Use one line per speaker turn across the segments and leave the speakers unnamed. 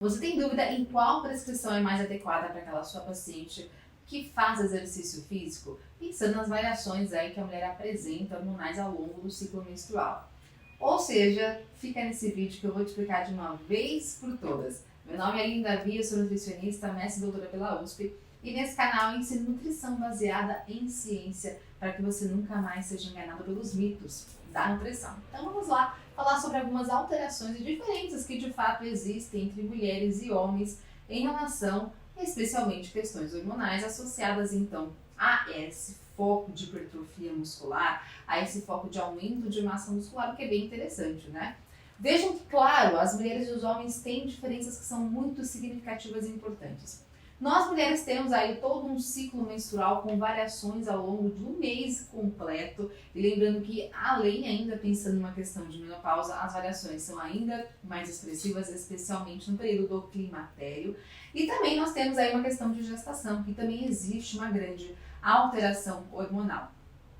Você tem dúvida em qual prescrição é mais adequada para aquela sua paciente que faz exercício físico? Pensando nas variações aí que a mulher apresenta hormonais ao longo do ciclo menstrual. Ou seja, fica nesse vídeo que eu vou te explicar de uma vez por todas. Meu nome é Linda Via, sou nutricionista, mestre e doutora pela USP. E nesse canal eu ensino nutrição baseada em ciência para que você nunca mais seja enganado pelos mitos da nutrição. Então vamos lá falar sobre algumas alterações e diferenças que de fato existem entre mulheres e homens em relação, especialmente, questões hormonais associadas então a esse foco de hipertrofia muscular, a esse foco de aumento de massa muscular, o que é bem interessante, né? Vejam que, claro, as mulheres e os homens têm diferenças que são muito significativas e importantes. Nós mulheres temos aí todo um ciclo menstrual com variações ao longo de um mês completo. E lembrando que, além ainda pensando numa questão de menopausa, as variações são ainda mais expressivas, especialmente no período do climatério. E também nós temos aí uma questão de gestação, que também existe uma grande alteração hormonal.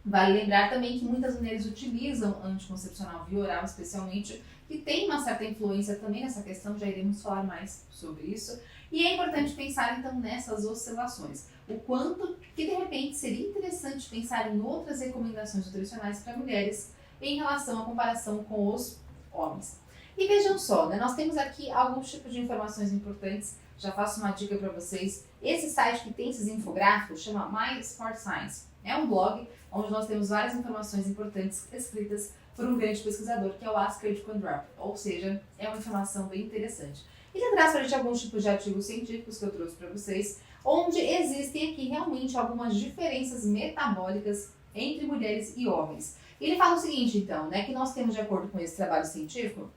Vale lembrar também que muitas mulheres utilizam anticoncepcional via oral, especialmente, que tem uma certa influência também nessa questão, já iremos falar mais sobre isso. E é importante pensar então nessas oscilações, o quanto que de repente seria interessante pensar em outras recomendações nutricionais para mulheres em relação à comparação com os homens. E vejam só, né, nós temos aqui alguns tipos de informações importantes, já faço uma dica para vocês. Esse site que tem esses infográficos chama My Sport Science. É um blog onde nós temos várias informações importantes escritas por um grande pesquisador que é o Asger Kondrop, ou seja, é uma informação bem interessante. Ele traz para a gente alguns tipos de artigos científicos que eu trouxe para vocês, onde existem aqui realmente algumas diferenças metabólicas entre mulheres e homens. Ele fala o seguinte, então, né, que nós temos, de acordo com esse trabalho científico,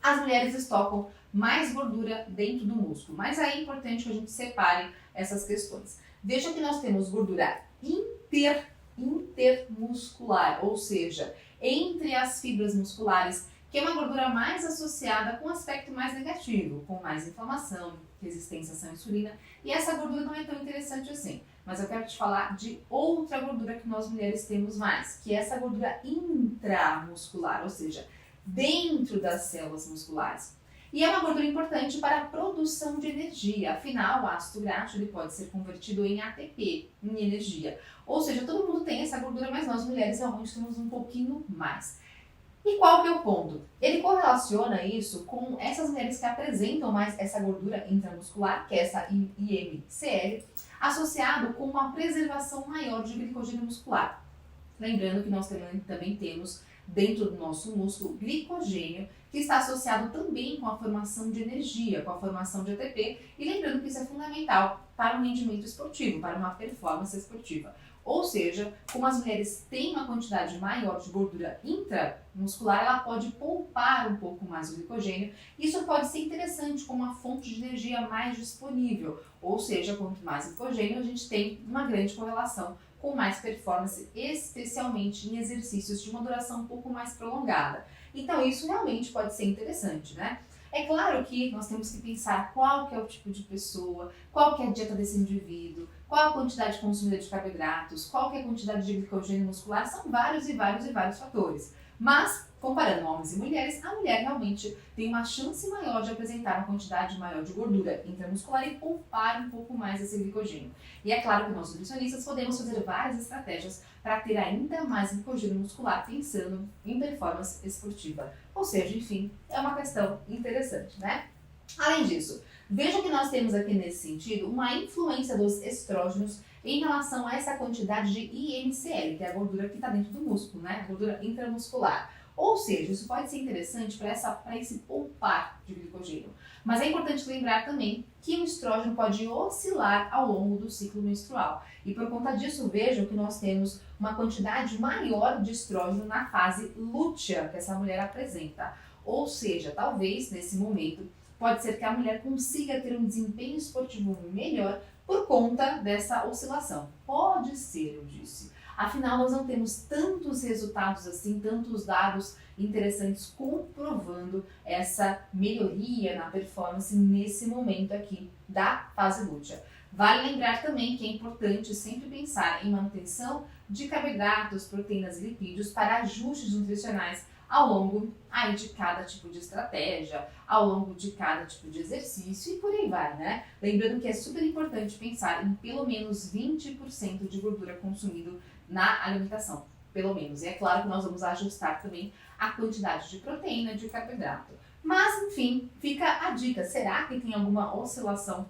as mulheres estocam mais gordura dentro do músculo, mas aí é importante que a gente separe essas questões. Veja que nós temos gordura intermuscular, ou seja, entre as fibras musculares, que é uma gordura mais associada com um aspecto mais negativo, com mais inflamação, resistência à ação insulina, e essa gordura não é tão interessante assim. Mas eu quero te falar de outra gordura que nós mulheres temos mais, que é essa gordura intramuscular, ou seja, dentro das células musculares. E é uma gordura importante para a produção de energia, afinal o ácido graxo ele pode ser convertido em ATP, em energia. Ou seja, todo mundo tem essa gordura, mas nós mulheres realmente temos um pouquinho mais. E qual que é o ponto? Ele correlaciona isso com essas mulheres que apresentam mais essa gordura intramuscular, que é essa IMCL, associado com uma preservação maior de glicogênio muscular. Lembrando que nós também temos dentro do nosso músculo glicogênio, que está associado também com a formação de energia, com a formação de ATP, e lembrando que isso é fundamental para um rendimento esportivo, para uma performance esportiva. Ou seja, como as mulheres têm uma quantidade maior de gordura intramuscular, ela pode poupar um pouco mais o glicogênio. Isso pode ser interessante como uma fonte de energia mais disponível. Ou seja, quanto mais glicogênio, a gente tem uma grande correlação com mais performance, especialmente em exercícios de uma duração um pouco mais prolongada. Então isso realmente pode ser interessante, né? É claro que nós temos que pensar qual que é o tipo de pessoa, qual que é a dieta desse indivíduo, qual a quantidade consumida de carboidratos, qual que é a quantidade de glicogênio muscular, são vários fatores. Mas, comparando homens e mulheres, a mulher realmente tem uma chance maior de apresentar uma quantidade maior de gordura intramuscular e poupar um pouco mais esse glicogênio. E é claro que nós nutricionistas podemos fazer várias estratégias para ter ainda mais glicogênio muscular pensando em performance esportiva. Ou seja, enfim, é uma questão interessante, né? Além disso, veja que nós temos aqui nesse sentido uma influência dos estrógenos em relação a essa quantidade de IMCL, que é a gordura que está dentro do músculo, né? A gordura intramuscular. Ou seja, isso pode ser interessante para esse poupar de glicogênio. Mas é importante lembrar também que o estrógeno pode oscilar ao longo do ciclo menstrual. E por conta disso, vejam que nós temos uma quantidade maior de estrógeno na fase lútea que essa mulher apresenta. Ou seja, talvez nesse momento pode ser que a mulher consiga ter um desempenho esportivo melhor por conta dessa oscilação. Pode ser, eu disse. Afinal, nós não temos tantos resultados assim, tantos dados interessantes comprovando essa melhoria na performance nesse momento aqui da fase lútea. Vale lembrar também que é importante sempre pensar em manutenção de carboidratos, proteínas e lipídios para ajustes nutricionais ao longo aí de cada tipo de estratégia, ao longo de cada tipo de exercício e por aí vai, né? Lembrando que é super importante pensar em pelo menos 20% de gordura consumido na alimentação, pelo menos. E é claro que nós vamos ajustar também a quantidade de proteína, de carboidrato. Mas, enfim, fica a dica. Será que tem alguma oscilação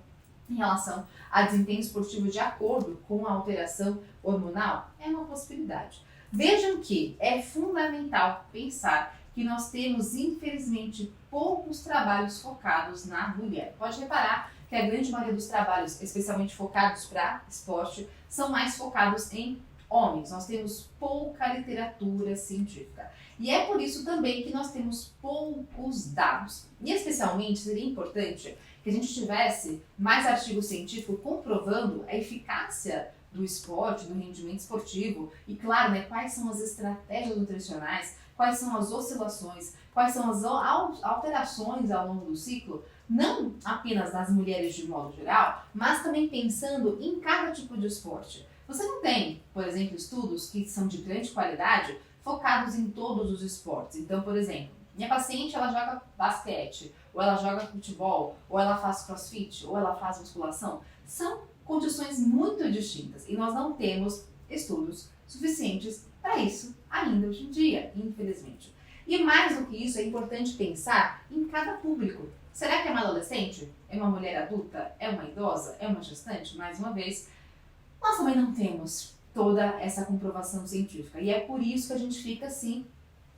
em relação a desempenho esportivo de acordo com a alteração hormonal? É uma possibilidade. Vejam que é fundamental pensar que nós temos, infelizmente, poucos trabalhos focados na mulher. Pode reparar que a grande maioria dos trabalhos, especialmente focados para esporte, são mais focados em homens. Nós temos pouca literatura científica. E é por isso também que nós temos poucos dados. E especialmente seria importante que a gente tivesse mais artigo científico comprovando a eficácia do esporte, do rendimento esportivo e, claro, né, quais são as estratégias nutricionais, quais são as oscilações, quais são as alterações ao longo do ciclo, não apenas das mulheres de modo geral, mas também pensando em cada tipo de esporte. Você não tem, por exemplo, estudos que são de grande qualidade focados em todos os esportes. Então, por exemplo, minha paciente ela joga basquete, ou ela joga futebol, ou ela faz crossfit, ou ela faz musculação. São condições muito distintas e nós não temos estudos suficientes para isso ainda hoje em dia, infelizmente. E mais do que isso, é importante pensar em cada público. Será que é uma adolescente? É uma mulher adulta? É uma idosa? É uma gestante? Mais uma vez, nós também não temos toda essa comprovação científica. E é por isso que a gente fica assim,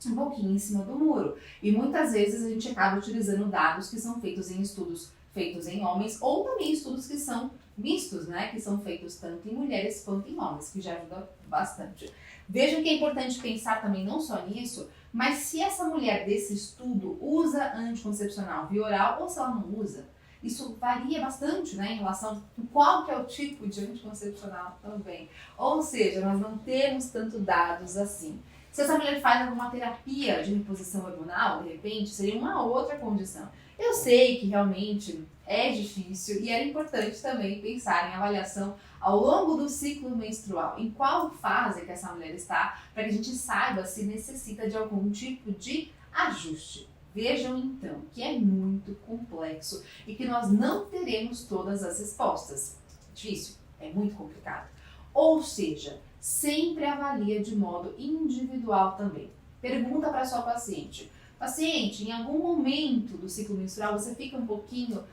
um pouquinho em cima do muro. E muitas vezes a gente acaba utilizando dados que são feitos em estudos feitos em homens ou também estudos que são mistos, né? Que são feitos tanto em mulheres quanto em homens, que já ajuda bastante. Vejam que é importante pensar também não só nisso, mas se essa mulher desse estudo usa anticoncepcional via oral ou se ela não usa. Isso varia bastante, né, em relação a qual que é o tipo de anticoncepcional também. Ou seja, nós não temos tanto dados assim. Se essa mulher faz alguma terapia de reposição hormonal, de repente, seria uma outra condição. Eu sei que realmente é difícil e era importante também pensar em avaliação ao longo do ciclo menstrual, em qual fase que essa mulher está, para que a gente saiba se necessita de algum tipo de ajuste. Vejam então que é muito complexo e que nós não teremos todas as respostas. Difícil, é muito complicado. Ou seja, sempre avalia de modo individual também. Pergunta para sua paciente. Paciente, em algum momento do ciclo menstrual você fica um pouquinho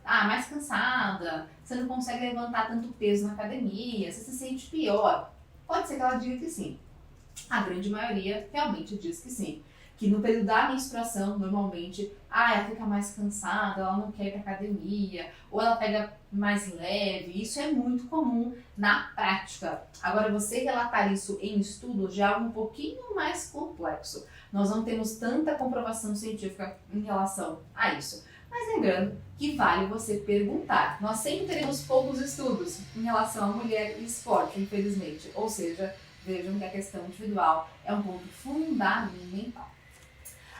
mais cansada, você não consegue levantar tanto peso na academia, você se sente pior? Pode ser que ela diga que sim. A grande maioria realmente diz que sim. Que no período da menstruação, normalmente, ela fica mais cansada, ela não quer ir para academia, ou ela pega mais leve. Isso é muito comum na prática. Agora, você relatar isso em estudo já é algo um pouquinho mais complexo. Nós não temos tanta comprovação científica em relação a isso. Mas lembrando que vale você perguntar. Nós sempre teremos poucos estudos em relação à mulher e esporte, infelizmente. Ou seja, vejam que a questão individual é um ponto fundamental.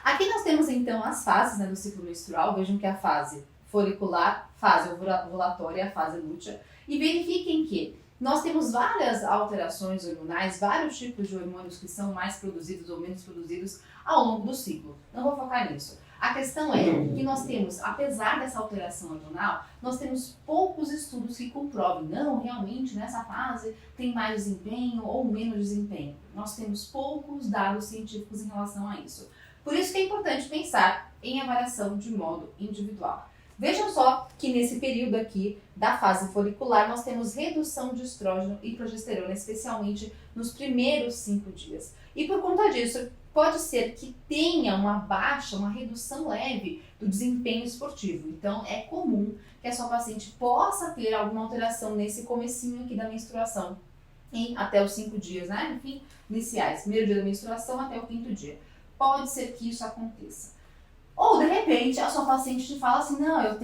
Aqui nós temos então as fases do ciclo menstrual. Vejam que a fase folicular, fase ovulatória e a fase lútea. E verifiquem que nós temos várias alterações hormonais, vários tipos de hormônios que são mais produzidos ou menos produzidos ao longo do ciclo. Não vou focar nisso. A questão é que nós temos, apesar dessa alteração hormonal, nós temos poucos estudos que comprovem, não, realmente nessa fase tem mais desempenho ou menos desempenho. Nós temos poucos dados científicos em relação a isso. Por isso que é importante pensar em avaliação de modo individual. Vejam só que nesse período aqui da fase folicular nós temos redução de estrógeno e progesterona, especialmente nos primeiros 5 dias. E por conta disso, pode ser que tenha uma redução leve do desempenho esportivo. Então é comum que a sua paciente possa ter alguma alteração nesse comecinho aqui da menstruação, até os 5 dias, né? Enfim, iniciais, primeiro dia da menstruação até o 5º dia. Pode ser que isso aconteça. Ou, de repente, a sua paciente te fala assim, não,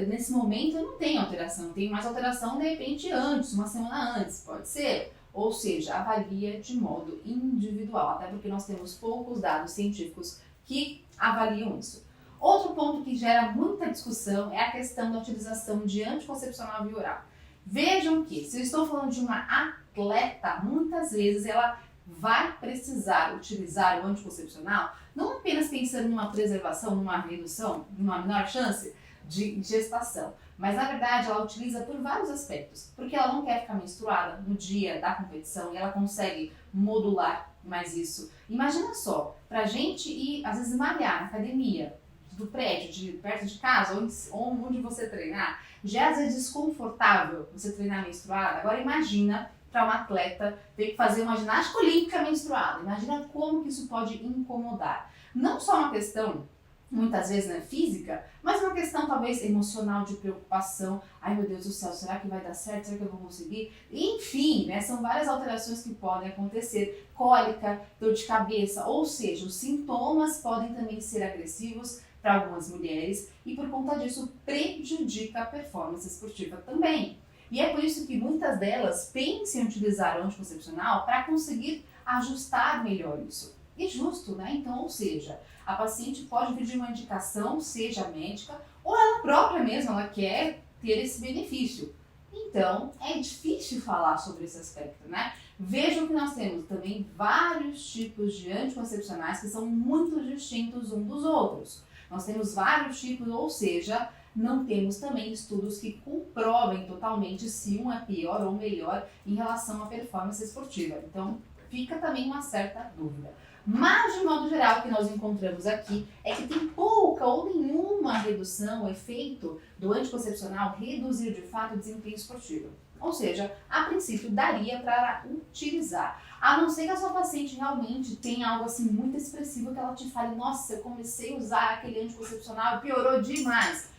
nesse momento eu não tenho alteração, eu tenho mais alteração, de repente, antes, uma semana antes, pode ser? Ou seja, avalia de modo individual, até porque nós temos poucos dados científicos que avaliam isso. Outro ponto que gera muita discussão é a questão da utilização de anticoncepcional via oral. Vejam que, se eu estou falando de uma atleta, muitas vezes ela vai precisar utilizar o anticoncepcional não apenas pensando numa preservação, numa redução, numa menor chance de gestação, mas na verdade ela utiliza por vários aspectos, porque ela não quer ficar menstruada no dia da competição e ela consegue modular mais isso. Imagina só, pra gente ir às vezes malhar na academia do prédio, perto de casa, ou onde você treinar, já é às vezes desconfortável você treinar menstruada. Agora imagina para um atleta ter que fazer uma ginástica olímpica menstruada. Imagina como que isso pode incomodar. Não só uma questão, muitas vezes, né, física, mas uma questão talvez emocional, de preocupação. Ai meu Deus do céu, será que vai dar certo? Será que eu vou conseguir? Enfim, né, são várias alterações que podem acontecer. Cólica, dor de cabeça, ou seja, os sintomas podem também ser agressivos para algumas mulheres e por conta disso prejudica a performance esportiva também. E é por isso que muitas delas pensam em utilizar o anticoncepcional para conseguir ajustar melhor isso. E justo, né? Então, ou seja, a paciente pode pedir uma indicação, seja médica, ou ela própria mesma, ela quer ter esse benefício. Então, é difícil falar sobre esse aspecto, né? Vejam que nós temos também vários tipos de anticoncepcionais que são muito distintos uns dos outros. Nós temos vários tipos, ou seja, não temos também estudos que comprovem totalmente se um é pior ou melhor em relação à performance esportiva. Então, fica também uma certa dúvida. Mas, de modo geral, o que nós encontramos aqui é que tem pouca ou nenhuma redução, efeito do anticoncepcional reduzir de fato o desempenho esportivo. Ou seja, a princípio daria para utilizar. A não ser que a sua paciente realmente tenha algo assim muito expressivo que ela te fale, nossa, eu comecei a usar aquele anticoncepcional e piorou demais.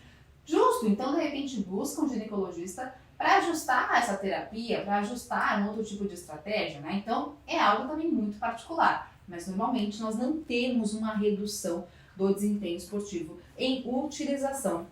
Justo, então de repente busca um ginecologista para ajustar essa terapia, para ajustar um outro tipo de estratégia, né? Então é algo também muito particular, mas normalmente nós não temos uma redução do desempenho esportivo em utilização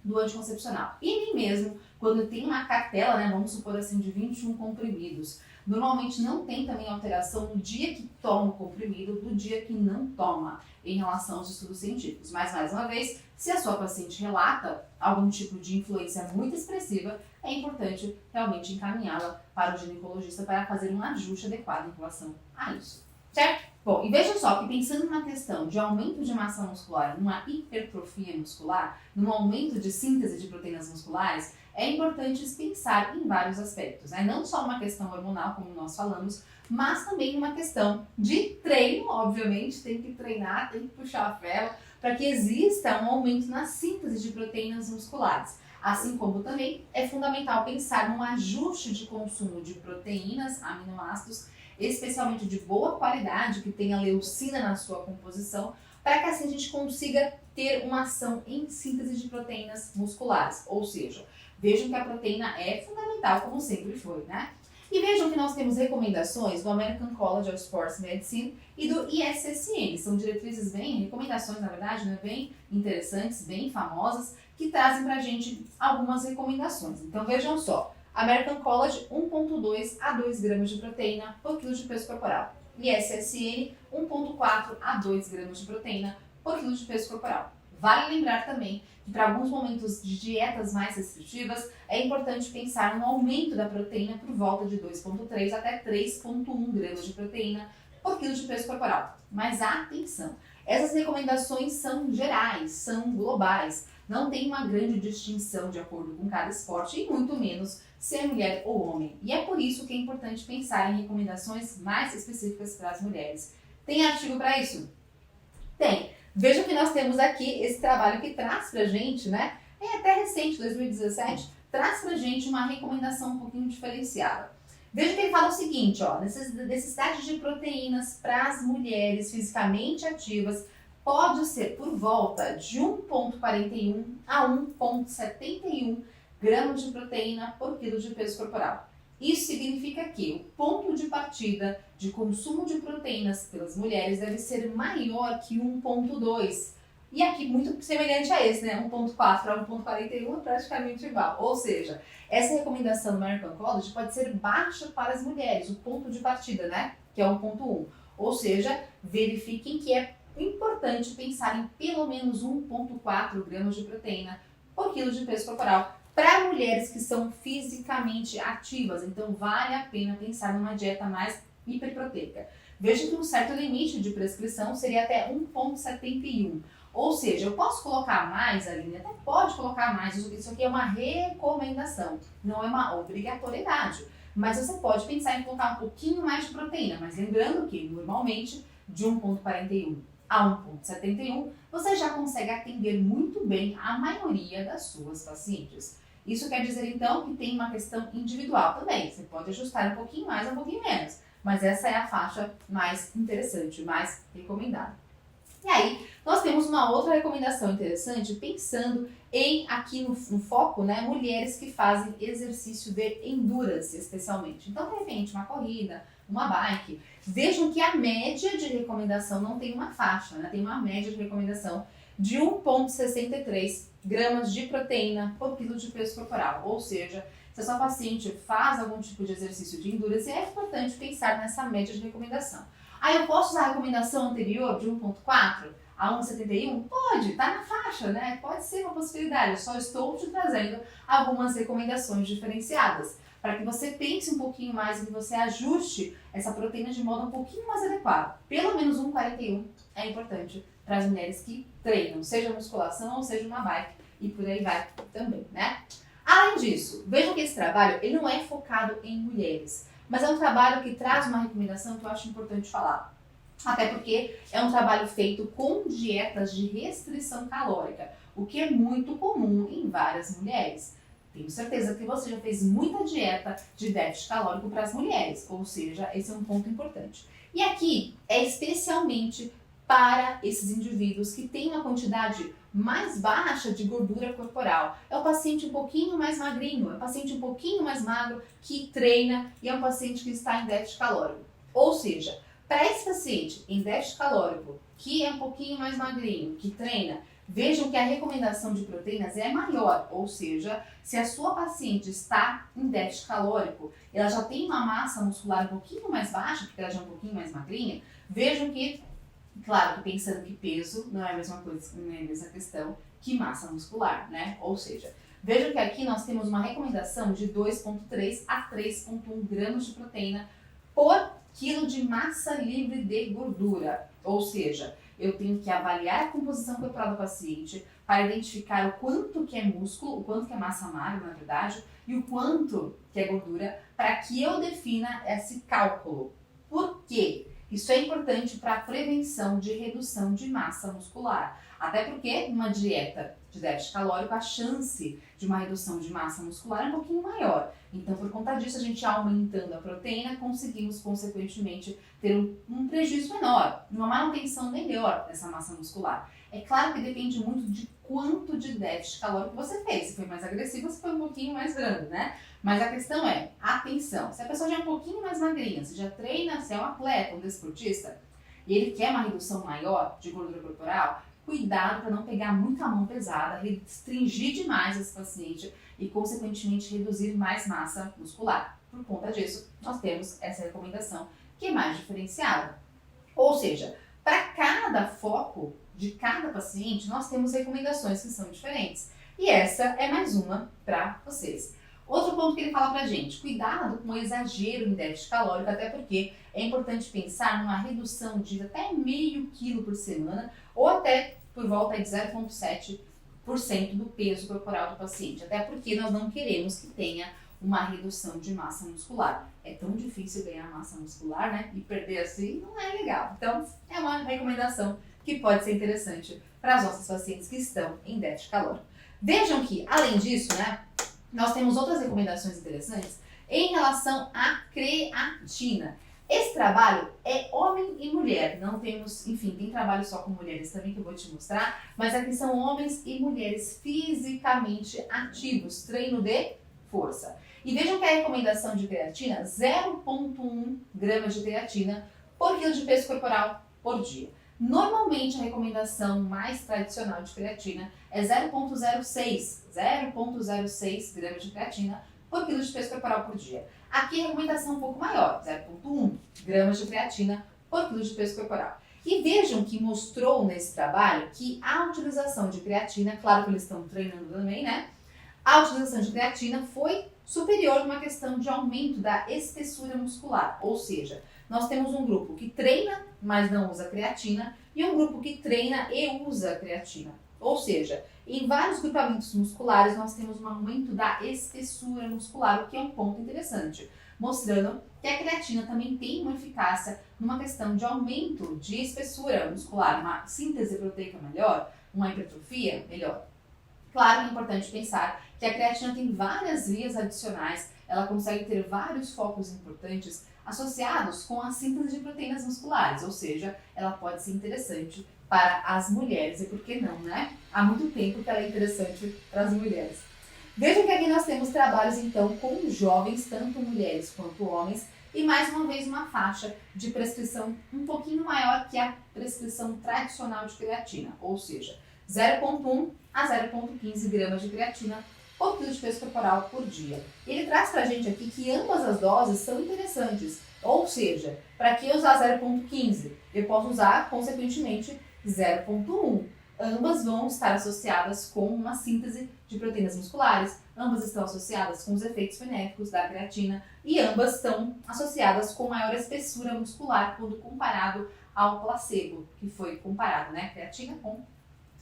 do anticoncepcional. E nem mesmo quando tem uma cartela, né, vamos supor assim, de 21 comprimidos, normalmente não tem também alteração no dia que toma o comprimido do dia que não toma, em relação aos estudos científicos. Mas, mais uma vez, se a sua paciente relata algum tipo de influência muito expressiva, é importante realmente encaminhá-la para o ginecologista para fazer um ajuste adequado em relação a isso. Certo? Bom, e veja só que pensando numa questão de aumento de massa muscular, numa hipertrofia muscular, num aumento de síntese de proteínas musculares, é importante pensar em vários aspectos, né? Não só uma questão hormonal, como nós falamos, mas também uma questão de treino, obviamente, tem que treinar, tem que puxar a ferro, para que exista um aumento na síntese de proteínas musculares. Assim como também é fundamental pensar num ajuste de consumo de proteínas, aminoácidos, especialmente de boa qualidade, que tenha leucina na sua composição, para que assim a gente consiga ter uma ação em síntese de proteínas musculares. Ou seja, vejam que a proteína é fundamental, como sempre foi, né? E vejam que nós temos recomendações do American College of Sports Medicine e do ISSN. São diretrizes recomendações na verdade, né, bem interessantes, bem famosas, que trazem pra gente algumas recomendações. Então vejam só, American College 1,2 a 2 gramas de proteína por quilo de peso corporal. ISSN 1,4 a 2 gramas de proteína por quilo de peso corporal. Vale lembrar também que para alguns momentos de dietas mais restritivas é importante pensar no aumento da proteína por volta de 2,3 até 3,1 gramas de proteína por quilo de peso corporal. Mas atenção, essas recomendações são gerais, são globais, não tem uma grande distinção de acordo com cada esporte e muito menos se é mulher ou homem. E é por isso que é importante pensar em recomendações mais específicas para as mulheres. Tem artigo para isso? Tem. Vejam que nós temos aqui esse trabalho que traz pra gente, né? É até recente, 2017, traz pra gente uma recomendação um pouquinho diferenciada. Veja que ele fala o seguinte, ó, necessidade de proteínas para as mulheres fisicamente ativas pode ser por volta de 1,41 a 1,71 gramas de proteína por quilo de peso corporal. Isso significa que o ponto de partida de consumo de proteínas pelas mulheres deve ser maior que 1,2. E aqui muito semelhante a esse, né? 1,4 a 1,41 é praticamente igual. Ou seja, essa recomendação do American College pode ser baixa para as mulheres, o ponto de partida, né? Que é 1,1. Ou seja, verifiquem que é importante pensar em pelo menos 1,4 gramas de proteína por quilo de peso corporal para mulheres que são fisicamente ativas. Então, vale a pena pensar numa dieta mais hiperproteica. Veja que um certo limite de prescrição seria até 1,71. Ou seja, eu posso colocar mais, Aline? Até pode colocar mais. Isso aqui é uma recomendação, não é uma obrigatoriedade. Mas você pode pensar em colocar um pouquinho mais de proteína. Mas lembrando que, normalmente, de 1,41 a 1,71, você já consegue atender muito bem a maioria das suas pacientes. Isso quer dizer, então, que tem uma questão individual também. Você pode ajustar um pouquinho mais ou um pouquinho menos. Mas essa é a faixa mais interessante, mais recomendada. E aí, nós temos uma outra recomendação interessante, pensando aqui no foco, né, mulheres que fazem exercício de endurance, especialmente. Então, de repente, uma corrida, uma bike. Vejam que a média de recomendação não tem uma faixa, né, tem uma média de recomendação de 1,63 gramas de proteína por quilo de peso corporal. Ou seja, se a sua paciente faz algum tipo de exercício de endurance, é importante pensar nessa média de recomendação. Aí eu posso usar a recomendação anterior de 1,4 a 1,71? Pode, tá na faixa, né? Pode ser uma possibilidade. Eu só estou te trazendo algumas recomendações diferenciadas para que você pense um pouquinho mais e que você ajuste essa proteína de modo um pouquinho mais adequado. Pelo menos 1,41 é importante para as mulheres que treinam, seja musculação ou seja uma bike e por aí vai também, né? Além disso, vejam que esse trabalho ele não é focado em mulheres, mas é um trabalho que traz uma recomendação que eu acho importante falar. Até porque é um trabalho feito com dietas de restrição calórica, o que é muito comum em várias mulheres. Tenho certeza que você já fez muita dieta de déficit calórico para as mulheres, ou seja, esse é um ponto importante. E aqui é especialmente para esses indivíduos que têm uma quantidade mais baixa de gordura corporal. É o paciente um pouquinho mais magrinho, é o paciente um pouquinho mais magro que treina e é um paciente que está em déficit calórico. Ou seja, para esse paciente em déficit calórico, que é um pouquinho mais magrinho, que treina, vejam que a recomendação de proteínas é maior. Ou seja, se a sua paciente está em déficit calórico, ela já tem uma massa muscular um pouquinho mais baixa, porque ela já é um pouquinho mais magrinha, vejam que, claro, pensando que peso não é a mesma coisa, não é a mesma questão que massa muscular, né? Ou seja, vejam que aqui nós temos uma recomendação de 2,3 a 3,1 gramas de proteína por quilo de massa livre de gordura. Ou seja, eu tenho que avaliar a composição corporal do paciente para identificar o quanto que é músculo, o quanto que é massa magra, na verdade, e o quanto que é gordura, para que eu defina esse cálculo. Por quê? Isso é importante para a prevenção de redução de massa muscular. Até porque, numa dieta de déficit calórico, a chance de uma redução de massa muscular é um pouquinho maior. Então, por conta disso, a gente aumentando a proteína, conseguimos, consequentemente, ter um prejuízo menor, uma manutenção melhor dessa massa muscular. É claro que depende muito de quanto de déficit calórico você fez. Se foi mais agressivo, se foi um pouquinho mais grande, né? Mas a questão é, atenção, se a pessoa já é um pouquinho mais magrinha, se já treina, se é um atleta, um desportista, e ele quer uma redução maior de gordura corporal, cuidado para não pegar muita mão pesada, restringir demais esse paciente e, consequentemente, reduzir mais massa muscular. Por conta disso, nós temos essa recomendação que é mais diferenciada. Ou seja, para cada foco de cada paciente, nós temos recomendações que são diferentes. E essa é mais uma para vocês. Outro ponto que ele fala pra gente, cuidado com o exagero em déficit calórico, até porque é importante pensar numa redução de até meio quilo por semana ou até por volta de 0,7% do peso corporal do paciente, até porque nós não queremos que tenha uma redução de massa muscular. É tão difícil ganhar massa muscular, né? E perder assim não é legal. Então, é uma recomendação que pode ser interessante para as nossas pacientes que estão em déficit calórico. Vejam que, além disso, né, nós temos outras recomendações interessantes em relação à creatina. Esse trabalho é homem e mulher, não temos, enfim, tem trabalho só com mulheres também que eu vou te mostrar, mas aqui são homens e mulheres fisicamente ativos, treino de força. E vejam que a recomendação de creatina, 0,1 gramas de creatina por quilo de peso corporal por dia. Normalmente a recomendação mais tradicional de creatina é 0,06 gramas de creatina por quilo de peso corporal por dia. Aqui a recomendação é um pouco maior, 0,1 gramas de creatina por quilo de peso corporal. E vejam que mostrou nesse trabalho que a utilização de creatina, claro que eles estão treinando também, né? A utilização de creatina foi superior numa questão de aumento da espessura muscular, ou seja, nós temos um grupo que treina, mas não usa creatina, e um grupo que treina e usa creatina. Ou seja, em vários grupamentos musculares nós temos um aumento da espessura muscular, o que é um ponto interessante, mostrando que a creatina também tem uma eficácia numa questão de aumento de espessura muscular, uma síntese proteica melhor, uma hipertrofia melhor. Claro que é importante pensar que a creatina tem várias vias adicionais, ela consegue ter vários focos importantes associados com a síntese de proteínas musculares, ou seja, ela pode ser interessante para as mulheres, e por que não, né? Há muito tempo que ela é interessante para as mulheres. Vejam que aqui nós temos trabalhos então com jovens, tanto mulheres quanto homens, e mais uma vez uma faixa de prescrição um pouquinho maior que a prescrição tradicional de creatina, ou seja, 0,1 a 0,15 gramas de creatina por quilo de peso corporal por dia. Ele traz pra gente aqui que ambas as doses são interessantes, ou seja, para que usar 0,15? Eu posso usar, consequentemente, 0,1. Ambas vão estar associadas com uma síntese de proteínas musculares, ambas estão associadas com os efeitos benéficos da creatina e ambas estão associadas com maior espessura muscular quando comparado ao placebo, que foi comparado, né, creatina com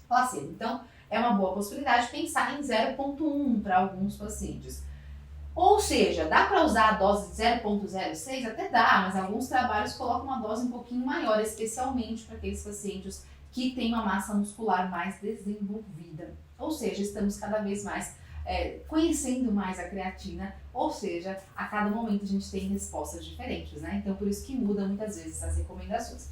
placebo. Então, é uma boa possibilidade pensar em 0,1 para alguns pacientes. Ou seja, dá para usar a dose de 0,06? Até dá, mas alguns trabalhos colocam uma dose um pouquinho maior, especialmente para aqueles pacientes que têm uma massa muscular mais desenvolvida. Ou seja, estamos cada vez mais conhecendo mais a creatina, ou seja, a cada momento a gente tem respostas diferentes, né? Então, por isso que muda muitas vezes as recomendações.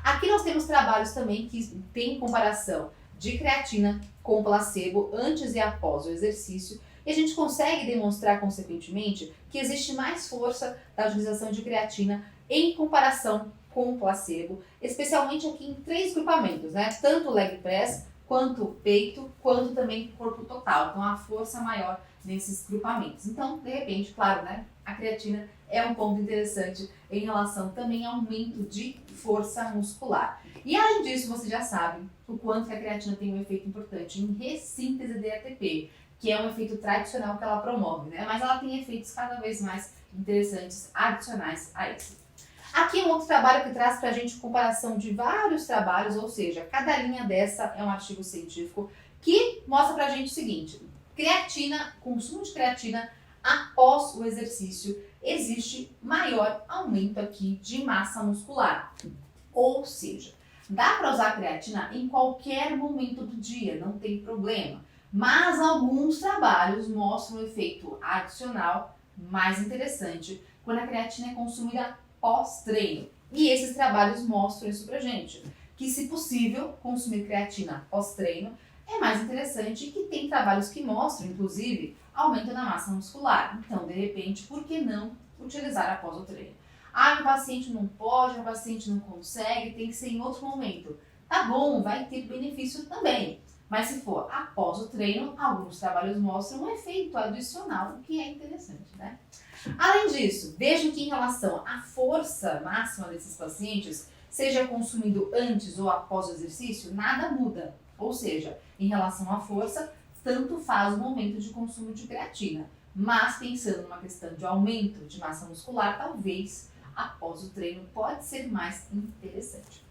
Aqui nós temos trabalhos também que tem comparação de creatina com placebo antes e após o exercício, e a gente consegue demonstrar, consequentemente, que existe mais força da utilização de creatina em comparação com o placebo, especialmente aqui em 3 grupamentos, né? Tanto leg press, quanto peito, quanto também corpo total. Então, a força maior nesses grupamentos. Então, de repente, claro, né? A creatina é um ponto interessante em relação também ao aumento de força muscular. E além disso, você já sabe o quanto que a creatina tem um efeito importante em ressíntese de ATP, que é um efeito tradicional que ela promove, né? Mas ela tem efeitos cada vez mais interessantes adicionais a esse. Aqui um outro trabalho que traz pra gente comparação de vários trabalhos, ou seja, cada linha dessa é um artigo científico que mostra pra gente o seguinte: creatina, consumo de creatina após o exercício, existe maior aumento aqui de massa muscular. Ou seja, dá para usar creatina em qualquer momento do dia, não tem problema. Mas alguns trabalhos mostram um efeito adicional mais interessante quando a creatina é consumida pós-treino. E esses trabalhos mostram isso pra gente, que se possível consumir creatina pós-treino é mais interessante, e que tem trabalhos que mostram, inclusive, aumento da massa muscular. Então, de repente, por que não utilizar após o treino? Ah, o paciente não pode, o paciente não consegue, tem que ser em outro momento. Tá bom, vai ter benefício também. Mas se for após o treino, alguns trabalhos mostram um efeito adicional, o que é interessante, né? Além disso, vejam que em relação à força máxima desses pacientes, seja consumido antes ou após o exercício, nada muda. Ou seja, em relação à força, tanto faz o momento de consumo de creatina. Mas pensando numa questão de aumento de massa muscular, talvez após o treino pode ser mais interessante.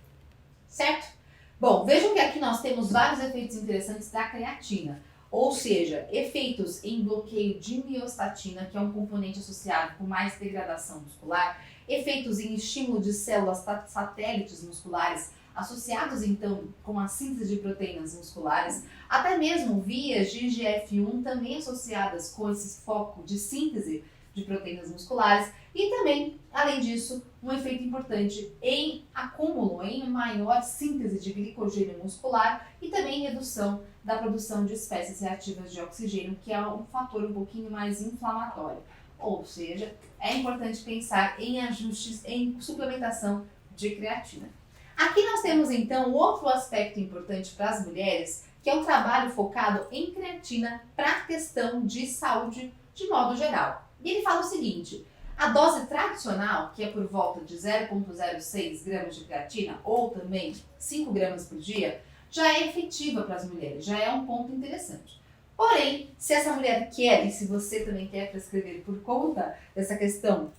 Certo? Bom, vejam que aqui nós temos vários efeitos interessantes da creatina, ou seja, efeitos em bloqueio de miostatina, que é um componente associado com mais degradação muscular, efeitos em estímulo de células satélites musculares, associados então com a síntese de proteínas musculares, até mesmo vias de IGF-1 também associadas com esse foco de síntese de proteínas musculares, e também, além disso, um efeito importante em acúmulo, em maior síntese de glicogênio muscular e também redução da produção de espécies reativas de oxigênio, que é um fator um pouquinho mais inflamatório. Ou seja, é importante pensar em ajustes em suplementação de creatina. Aqui nós temos então outro aspecto importante para as mulheres, que é um trabalho focado em creatina para a questão de saúde de modo geral. E ele fala o seguinte: a dose tradicional, que é por volta de 0,06 gramas de creatina, ou também 5 gramas por dia, já é efetiva para as mulheres, já é um ponto interessante. Porém, se essa mulher quer, e se você também quer prescrever por conta dessa questão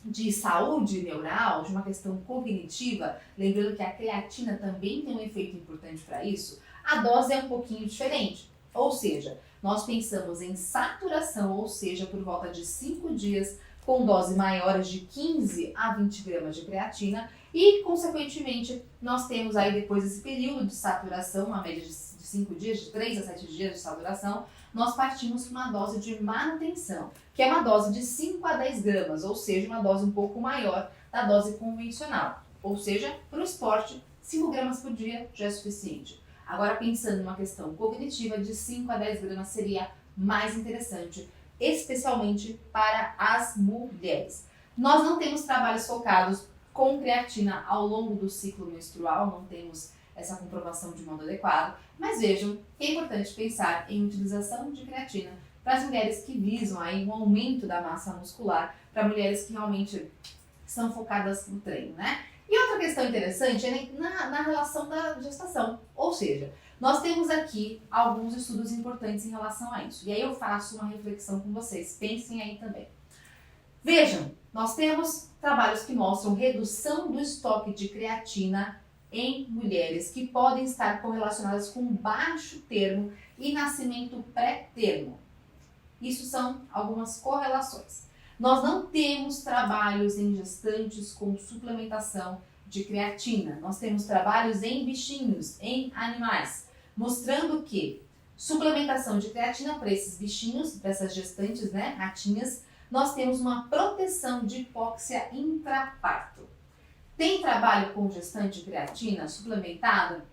de saúde neural, de uma questão cognitiva, lembrando que a creatina também tem um efeito importante para isso, a dose é um pouquinho diferente. Ou seja, nós pensamos em saturação, ou seja, por volta de 5 dias, com dose maiores de 15 a 20 gramas de creatina e, consequentemente, nós temos aí depois desse período de saturação, uma média de 5 dias, de 3 a 7 dias de saturação, nós partimos para uma dose de manutenção, que é uma dose de 5 a 10 gramas, ou seja, uma dose um pouco maior da dose convencional. Ou seja, para o esporte, 5 gramas por dia já é suficiente. Agora, pensando numa questão cognitiva, de 5 a 10 gramas seria mais interessante, especialmente para as mulheres. Nós não temos trabalhos focados com creatina ao longo do ciclo menstrual, não temos essa comprovação de modo adequado, mas vejam que é importante pensar em utilização de creatina para as mulheres que visam aí um aumento da massa muscular, para mulheres que realmente são focadas no treino, né? E outra questão interessante é na relação da gestação, ou seja, nós temos aqui alguns estudos importantes em relação a isso, e aí eu faço uma reflexão com vocês, pensem aí também. Vejam, nós temos trabalhos que mostram redução do estoque de creatina em mulheres que podem estar correlacionadas com baixo termo e nascimento pré-termo. Isso são algumas correlações. Nós não temos trabalhos em gestantes com suplementação de creatina. Nós temos trabalhos em bichinhos, em animais, mostrando que suplementação de creatina para esses bichinhos, para essas gestantes, né, ratinhas, nós temos uma proteção de hipóxia intraparto. Tem trabalho com gestante de creatina suplementada?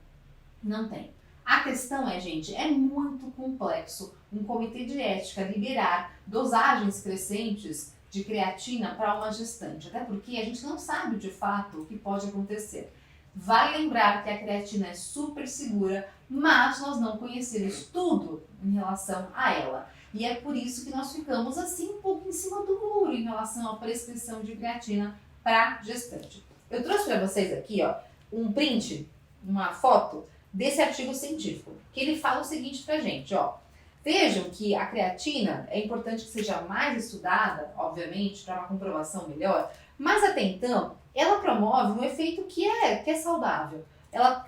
Não tem. A questão é, gente, é muito complexo um comitê de ética liberar dosagens crescentes de creatina para uma gestante, até porque a gente não sabe de fato o que pode acontecer. Vale lembrar que a creatina é super segura, mas nós não conhecemos tudo em relação a ela. E é por isso que nós ficamos assim um pouco em cima do muro em relação à prescrição de creatina para gestante. Eu trouxe para vocês aqui, ó, um print, uma foto desse artigo científico, que ele fala o seguinte pra gente, ó. Vejam que a creatina é importante que seja mais estudada, obviamente, para uma comprovação melhor, mas até então ela promove um efeito que é saudável. Ela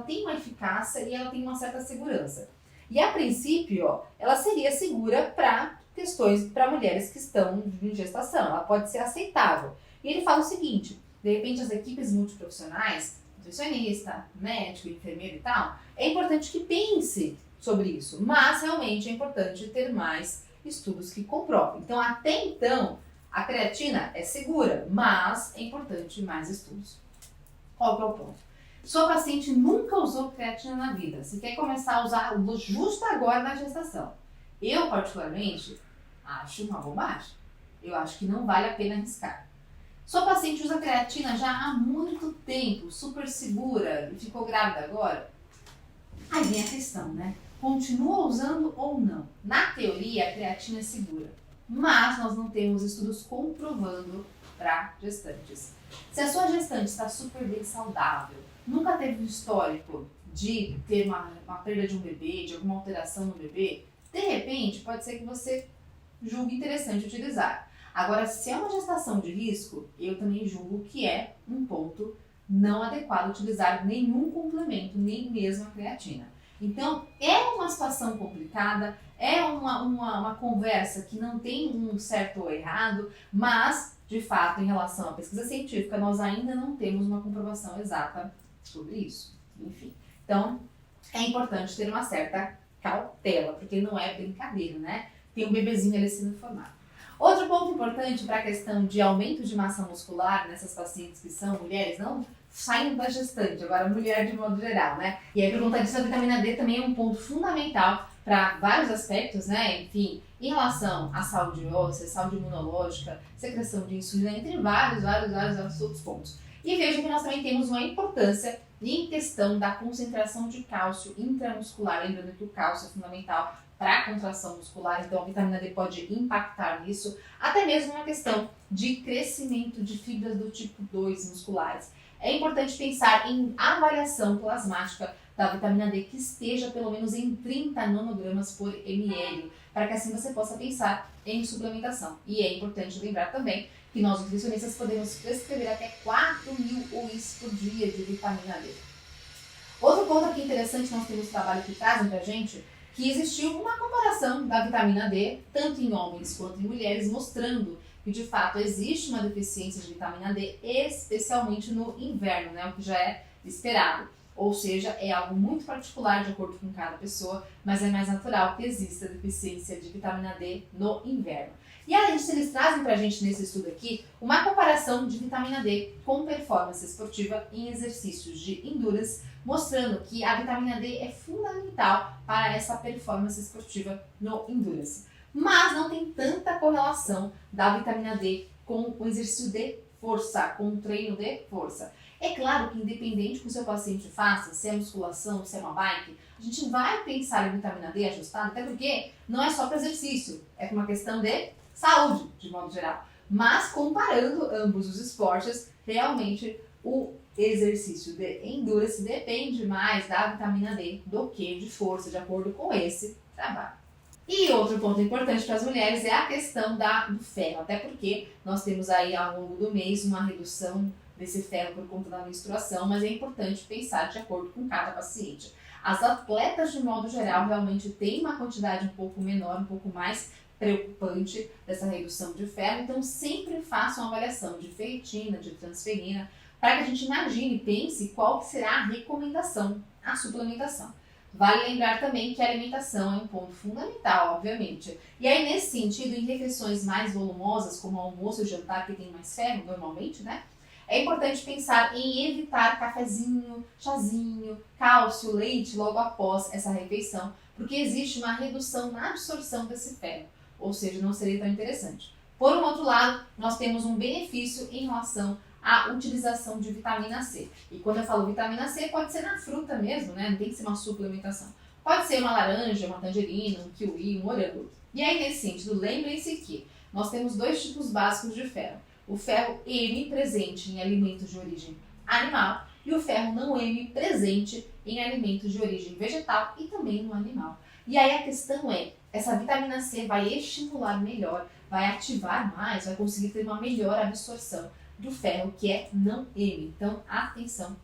tem uma eficácia e ela tem uma certa segurança. E a princípio, ó, ela seria segura para questões para mulheres que estão em gestação, ela pode ser aceitável. E ele fala o seguinte: de repente as equipes multiprofissionais, nutricionista, médico, enfermeiro e tal, é importante que pense sobre isso, mas realmente é importante ter mais estudos que comprovem. Então, até então, a creatina é segura, mas é importante mais estudos. Qual que é o ponto? Sua paciente nunca usou creatina na vida, se quer começar a usar justo agora na gestação. Eu, particularmente, acho uma bobagem. Eu acho que não vale a pena arriscar. Sua paciente usa creatina já há muito tempo, super segura, e ficou grávida agora? Aí vem a questão, né? Continua usando ou não? Na teoria, a creatina é segura, mas nós não temos estudos comprovando para gestantes. Se a sua gestante está super bem saudável, nunca teve um histórico de ter uma perda de um bebê, de alguma alteração no bebê, de repente pode ser que você julgue interessante utilizar. Agora, se é uma gestação de risco, eu também julgo que é um ponto não adequado utilizar nenhum complemento, nem mesmo a creatina. Então, é uma situação complicada, é uma conversa que não tem um certo ou errado, mas, de fato, em relação à pesquisa científica, nós ainda não temos uma comprovação exata sobre isso. Enfim, então, é importante ter uma certa cautela, porque não é brincadeira, né? Tem um bebezinho ali sendo formado. Outro ponto importante para a questão de aumento de massa muscular nessas pacientes que são mulheres, não saindo da gestante, agora mulher de modo geral, né? E aí, por conta disso, a vitamina D também é um ponto fundamental para vários aspectos, né? Enfim, em relação à saúde óssea, saúde imunológica, secreção de insulina, entre vários outros pontos. E vejam que nós também temos uma importância em questão da concentração de cálcio intramuscular, lembrando que o cálcio é fundamental para a contração muscular, então a vitamina D pode impactar nisso, até mesmo uma questão de crescimento de fibras do tipo 2 musculares. É importante pensar em avaliação plasmática da vitamina D que esteja pelo menos em 30 nanogramas por ml. para que assim você possa pensar em suplementação. E é importante lembrar também que nós nutricionistas podemos prescrever até 4.000 UIs por dia de vitamina D. Outro ponto aqui interessante, nós temos trabalho que trazem pra gente, que existiu uma comparação da vitamina D, tanto em homens quanto em mulheres, mostrando que de fato existe uma deficiência de vitamina D, especialmente no inverno, né, o que já é esperado. Ou seja, é algo muito particular de acordo com cada pessoa, mas é mais natural que exista deficiência de vitamina D no inverno. E além disso, eles trazem pra gente nesse estudo aqui uma comparação de vitamina D com performance esportiva em exercícios de endurance, mostrando que a vitamina D é fundamental para essa performance esportiva no endurance. Mas não tem tanta correlação da vitamina D com o exercício de força, com o treino de força. É claro que independente que o seu paciente faça, se é musculação, se é uma bike, a gente vai pensar em vitamina D ajustada, até porque não é só para exercício, é uma questão de saúde, de modo geral. Mas comparando ambos os esportes, realmente o exercício de endurance depende mais da vitamina D do que de força, de acordo com esse trabalho. E outro ponto importante para as mulheres é a questão do ferro, até porque nós temos aí ao longo do mês uma redução desse ferro por conta da menstruação, mas é importante pensar de acordo com cada paciente. As atletas, de modo geral, realmente têm uma quantidade um pouco menor, um pouco mais preocupante dessa redução de ferro, então sempre faça uma avaliação de ferritina, de transferina, para que a gente imagine e pense qual será a recomendação, a suplementação. Vale lembrar também que a alimentação é um ponto fundamental, obviamente. E aí, nesse sentido, em refeições mais volumosas, como almoço e jantar, que tem mais ferro normalmente, né? É importante pensar em evitar cafezinho, chazinho, cálcio, leite logo após essa refeição, porque existe uma redução na absorção desse ferro, ou seja, não seria tão interessante. Por um outro lado, nós temos um benefício em relação à utilização de vitamina C. E quando eu falo vitamina C, pode ser na fruta mesmo, né? Não tem que ser uma suplementação. Pode ser uma laranja, uma tangerina, um kiwi, um morango. E aí, nesse sentido, lembrem-se que nós temos dois tipos básicos de ferro. O ferro M presente em alimentos de origem animal e o ferro não M presente em alimentos de origem vegetal e também no animal. E aí a questão é, essa vitamina C vai estimular melhor, vai ativar mais, vai conseguir ter uma melhor absorção do ferro que é não M. Então, atenção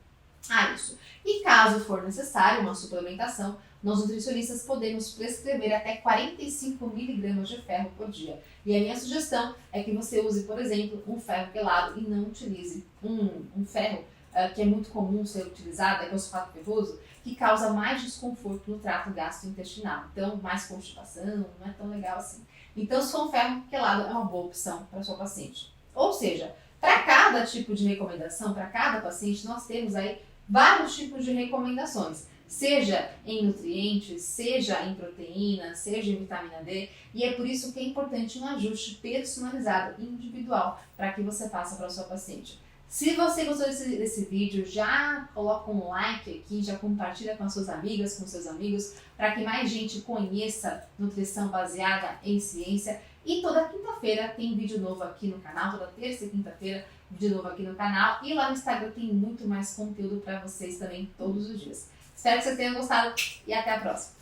a isso. E caso for necessário uma suplementação, nós nutricionistas podemos prescrever até 45 mg de ferro por dia. E a minha sugestão é que você use, por exemplo, um ferro quelado e não utilize um ferro que é muito comum ser utilizado, que é o sulfato ferroso, que causa mais desconforto no trato gastrointestinal. Então, mais constipação, não é tão legal assim. Então, se for um ferro quelado, é uma boa opção para a sua paciente. Ou seja, para cada tipo de recomendação, para cada paciente, nós temos aí vários tipos de recomendações, seja em nutrientes, seja em proteína, seja em vitamina D, e é por isso que é importante um ajuste personalizado, individual, para que você faça para a sua paciente. Se você gostou desse vídeo, já coloca um like aqui, já compartilha com as suas amigas, com seus amigos, para que mais gente conheça nutrição baseada em ciência. E toda quinta-feira tem vídeo novo aqui no canal, toda terça e quinta-feira vídeo novo aqui no canal. E lá no Instagram tem muito mais conteúdo para vocês também todos os dias. Espero que vocês tenham gostado e até a próxima!